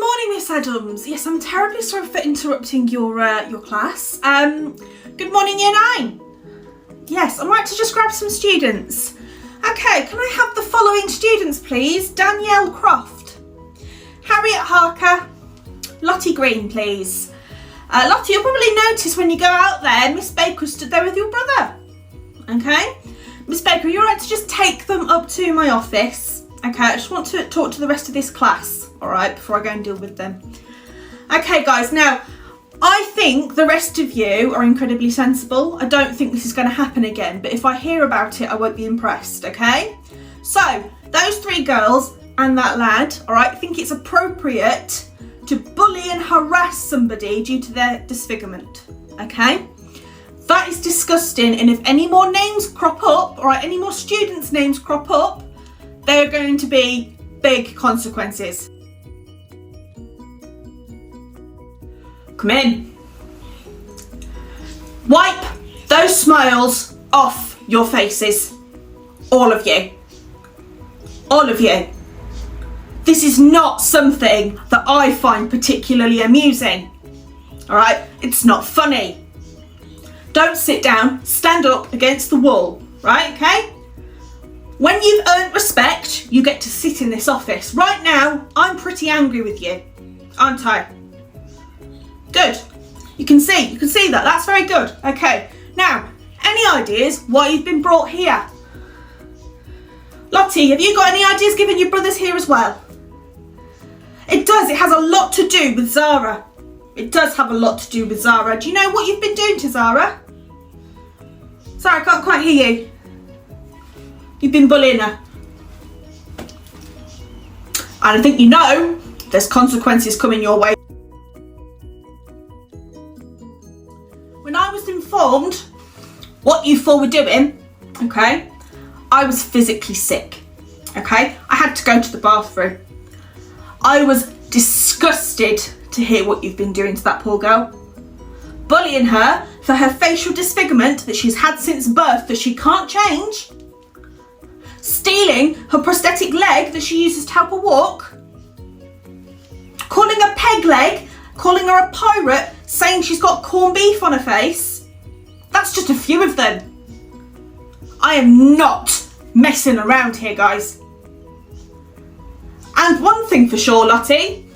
morning, Miss Adams. Yes, I'm terribly sorry for interrupting your class. Good morning, Year 9. Yes, I'd like to just grab some students. Okay, can I have the following students, please? Danielle Croft, Harriet Harker, Lottie Green, please. Lottie, you'll probably notice when you go out there, Miss Baker stood there with your brother. Okay? Miss Baker, you're right to just take them up to my office. Okay, I just want to talk to the rest of this class, all right, before I go and deal with them. Okay, guys, now, I think the rest of you are incredibly sensible. I don't think this is going to happen again, but if I hear about it, I won't be impressed, okay? So, those 3 girls and that lad, all right, think it's appropriate to bully and harass somebody due to their disfigurement, okay? That is disgusting, and if any more names crop up, all right, any more students' names crop up, there are going to be big consequences. Come in. Wipe those smiles off your faces. All of you. All of you. This is not something that I find particularly amusing. All right? It's not funny. Don't sit down. Stand up against the wall. Right? Okay? When you've earned respect, you get to sit in this office. Right now, I'm pretty angry with you, aren't I? Good. You can see that. That's very good. Okay. Now, any ideas why you've been brought here? Lottie, have you got any ideas given your brother's here as well? It does. It has a lot to do with Zara. It does have a lot to do with Zara. Do you know what you've been doing to Zara? Sorry, I can't quite hear you. You've been bullying her. And I think you know there's consequences coming your way. When I was informed what you 4 were doing, okay, I was physically sick, okay? I had to go to the bathroom. I was disgusted to hear what you've been doing to that poor girl. Bullying her for her facial disfigurement that she's had since birth that she can't change. Stealing her prosthetic leg that she uses to help her walk. Calling her peg leg, calling her a pirate, saying she's got corned beef on her face. That's just a few of them. I am not messing around here, guys. And one thing for sure, Lottie,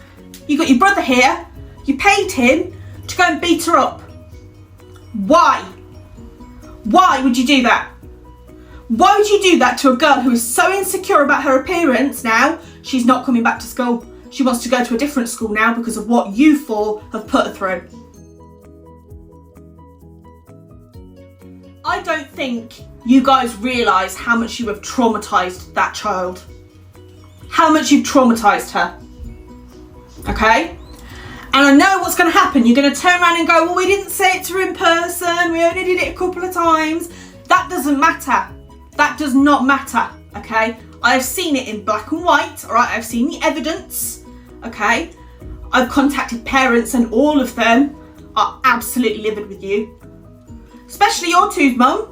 you got your brother here, you paid him to go and beat her up. Why? Why would you do that? Why would you do that to a girl who is so insecure about her appearance now, she's not coming back to school? She wants to go to a different school now because of what you 4 have put her through. I don't think you guys realise how much you have traumatised that child. How much you've traumatised her. Okay? And I know what's going to happen. You're going to turn around and go, well, we didn't say it to her in person. We only did it a couple of times. That doesn't matter. That does not matter, okay? I've seen it in black and white, all right? I've seen the evidence, okay? I've contacted parents and all of them are absolutely livid with you. Especially your 2's mum.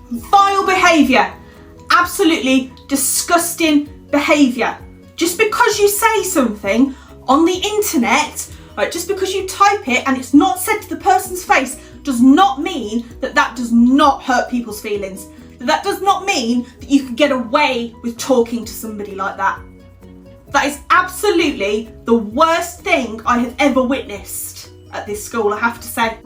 Vile behaviour. Absolutely disgusting behaviour. Just because you say something on the internet, right, just because you type it and it's not said to the person's face, does not mean that that does not hurt people's feelings. That does not mean that you can get away with talking to somebody like that. That is absolutely the worst thing I have ever witnessed at this school, I have to say.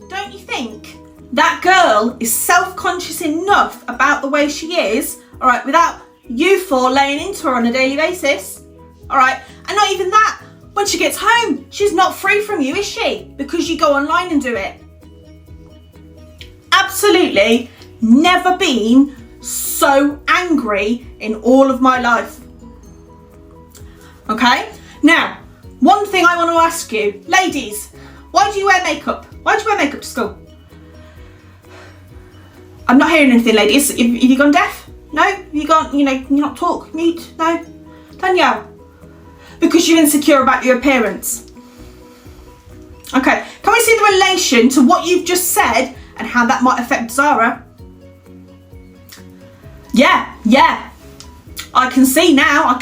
Don't you think that girl is self-conscious enough about the way she is, all right, without you 4 laying into her on a daily basis, all right? And not even that, when she gets home, she's not free from you, is she? Because you go online and do it. Absolutely never been so angry in all of my life. Okay? Now, one thing I want to ask you, ladies, why do you wear makeup? Why do you wear makeup to school? I'm not hearing anything, ladies. Have you gone deaf? No? Have you gone, you not talk? Mute? No? Danielle? Because you're insecure about your appearance. Okay, can we see the relation to what you've just said and how that might affect Zara? Yeah. I can see now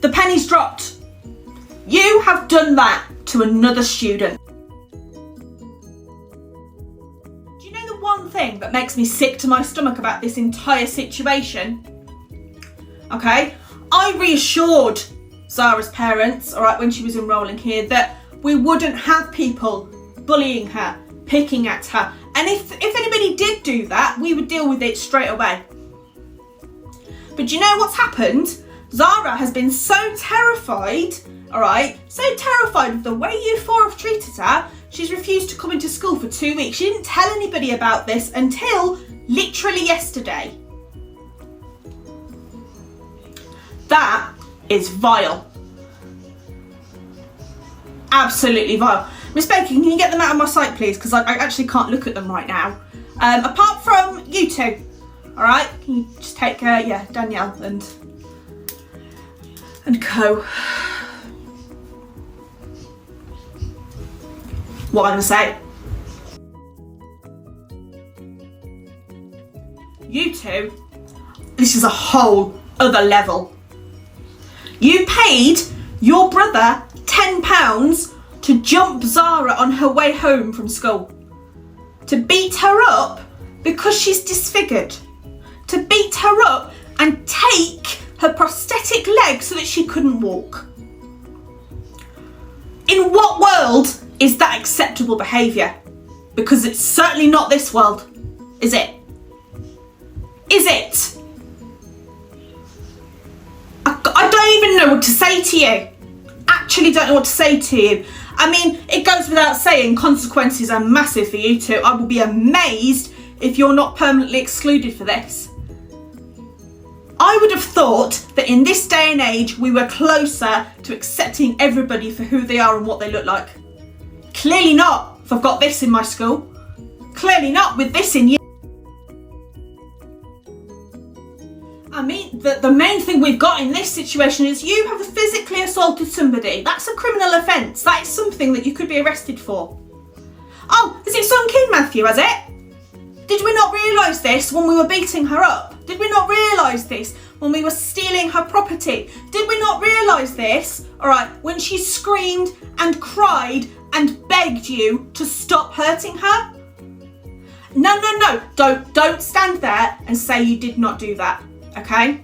the penny's dropped. You have done that to another student. Do you know the one thing that makes me sick to my stomach about this entire situation? Okay, I reassured Zara's parents, all right, when she was enrolling here, that we wouldn't have people bullying her, picking at her. And if anybody did do that, we would deal with it straight away. But do you know what's happened? Zara has been so terrified, all right, so terrified of the way Year 4 have treated her, she's refused to come into school for 2 weeks. She didn't tell anybody about this until literally yesterday. That is vile. Absolutely vile. Miss Baker, can you get them out of my sight, please? Because I actually can't look at them right now. Apart from you two, all right? Can you just take, Danielle and co. What I'm gonna say. You two, this is a whole other level. You paid your brother £10 to jump Zara on her way home from school. To beat her up because she's disfigured. To beat her up and take her prosthetic leg so that she couldn't walk. In what world is that acceptable behaviour? Because it's certainly not this world, is it? Is it? I don't even know what to say to you. Actually don't know what to say to you. I mean, it goes without saying, consequences are massive for you two. I will be amazed if you're not permanently excluded for this. I would have thought that in this day and age, we were closer to accepting everybody for who they are and what they look like. Clearly not, if I've got this in my school. Clearly not with this in you. I mean, the main thing we've got in this situation is you have physically assaulted somebody. That's a criminal offence. That is something that you could be arrested for. Oh, has it sunk in, Matthew, has it? Did we not realise this when we were beating her up? Did we not realise this when we were stealing her property? Did we not realise this, all right, when she screamed and cried and begged you to stop hurting her? No. Don't stand there and say you did not do that. Okay,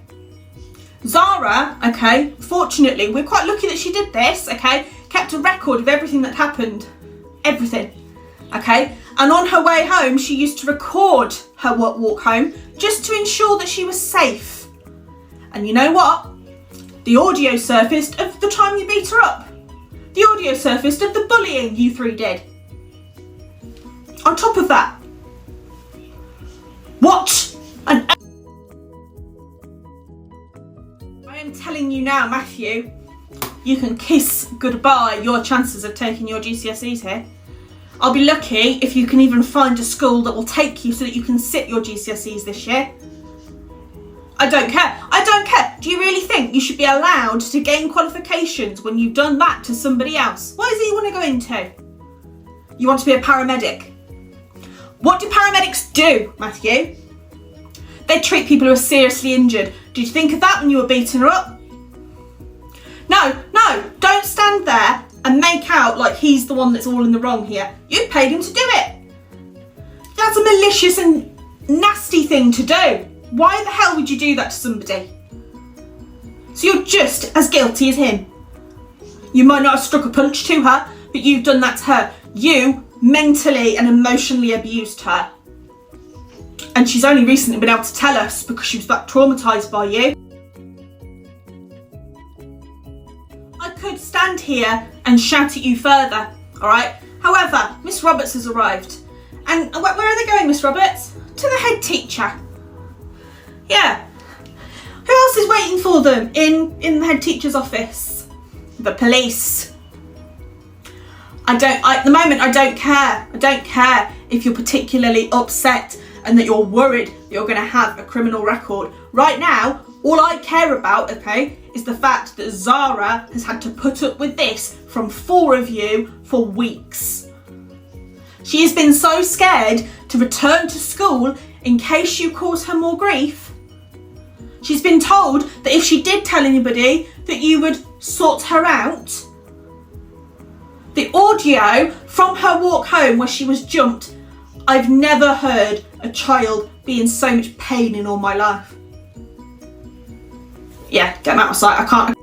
Zara, okay, fortunately, we're quite lucky that she did this, okay, kept a record of everything that happened, everything, okay, and on her way home, she used to record her walk home just to ensure that she was safe. And you know what? The audio surfaced of the time you beat her up. The audio surfaced of the bullying you three did. On top of that, what an... I'm telling you now, Matthew, you can kiss goodbye your chances of taking your GCSEs here. I'll be lucky if you can even find a school that will take you so that you can sit your GCSEs this year. I don't care. Do you really think you should be allowed to gain qualifications when you've done that to somebody else? What is it you want to go into? You want to be a paramedic? What do paramedics do, Matthew? They treat people who are seriously injured. Did you think of that when you were beating her up? No, don't stand there and make out like he's the one that's all in the wrong here. You paid him to do it. That's a malicious and nasty thing to do. Why the hell would you do that to somebody? So you're just as guilty as him. You might not have struck a punch to her, but you've done that to her. You mentally and emotionally abused her. And she's only recently been able to tell us because she was that traumatised by you. I could stand here and shout at you further, alright? However, Miss Roberts has arrived. And where are they going, Miss Roberts? To the head teacher. Yeah. Who else is waiting for them in the head teacher's office? The police. At the moment, I don't care. I don't care if you're particularly upset and that you're worried that you're going to have a criminal record. Right now, all I care about, okay, is the fact that Zara has had to put up with this from 4 of you for weeks. She has been so scared to return to school in case you cause her more grief. She's been told that if she did tell anybody that you would sort her out. The audio from her walk home where she was jumped, I've never heard a child be in so much pain in all my life. Yeah, get them out of sight. I can't.